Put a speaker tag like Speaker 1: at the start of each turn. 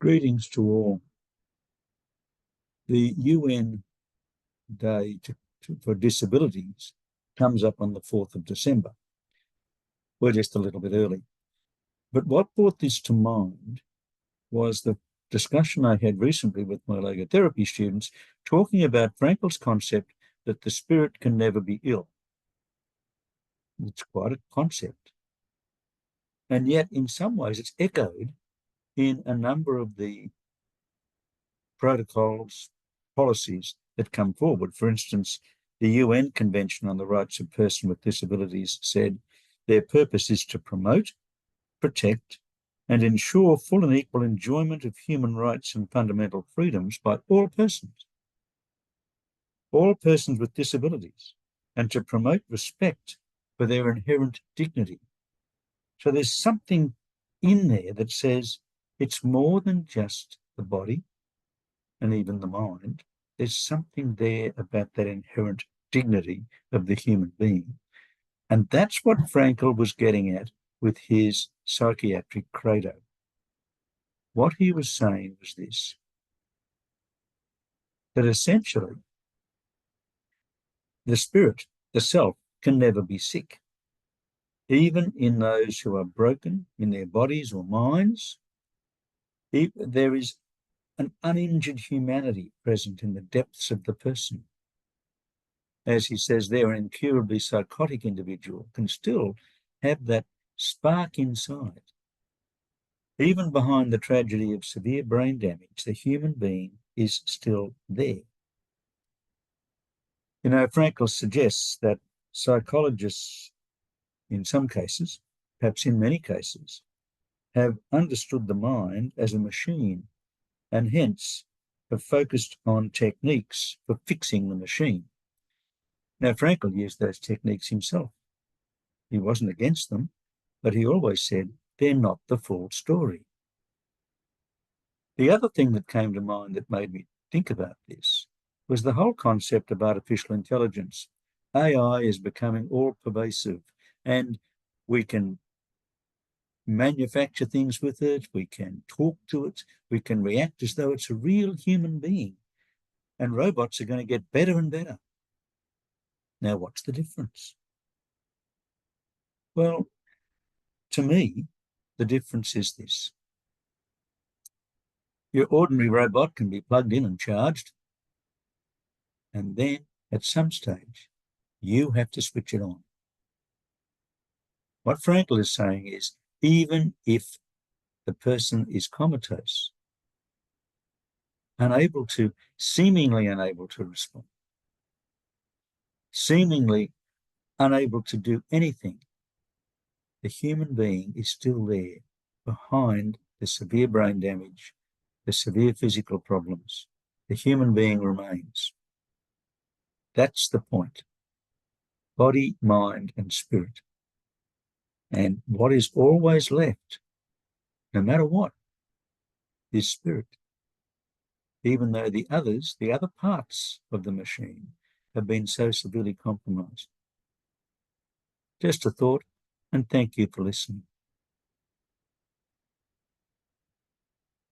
Speaker 1: Greetings to all. The UN Day for Disabilities comes up on the 4th of December. We're just a little bit early. But what brought this to mind was the discussion I had recently with my logotherapy students talking about Frankl's concept that the spirit can never be ill. It's quite a concept. And yet, in some ways, it's echoed in a number of the protocols, policies that come forward. For instance, the UN Convention on the Rights of Persons with Disabilities said their purpose is to promote, protect, and ensure full and equal enjoyment of human rights and fundamental freedoms by all persons with disabilities, and to promote respect for their inherent dignity. So there's something in there that says it's more than just the body and even the mind. There's something there about that inherent dignity of the human being. And that's what Frankl was getting at with his psychiatric credo. What he was saying was this, that essentially the spirit, the self, can never be sick. Even in those who are broken in their bodies or minds, there is an uninjured humanity present in the depths of the person. As he says there, an incurably psychotic individual can still have that spark inside. Even behind the tragedy of severe brain damage, the human being is still there. You know, Frankl suggests that psychologists, in some cases, perhaps in many cases, have understood the mind as a machine and hence have focused on techniques for fixing the machine. Now, Frankl used those techniques himself. He wasn't against them, but he always said they're not the full story. The other thing that came to mind that made me think about this was the whole concept of artificial intelligence. AI is becoming all-pervasive, and we can manufacture things with it, we can talk to it, we can react as though it's a real human being, and robots are going to get better and better. Now, what's the difference? Well, to me, the difference is this. Your ordinary robot can be plugged in and charged, and then at some stage, you have to switch it on. What Frankl is saying is, even if the person is comatose, seemingly unable to respond, seemingly unable to do anything, the human being is still there behind the severe brain damage, the severe physical problems. The human being remains. That's the point. Body, mind, and spirit. And what is always left, no matter what, is spirit. Even though the other parts of the machine have been so severely compromised. Just a thought, and thank you for listening.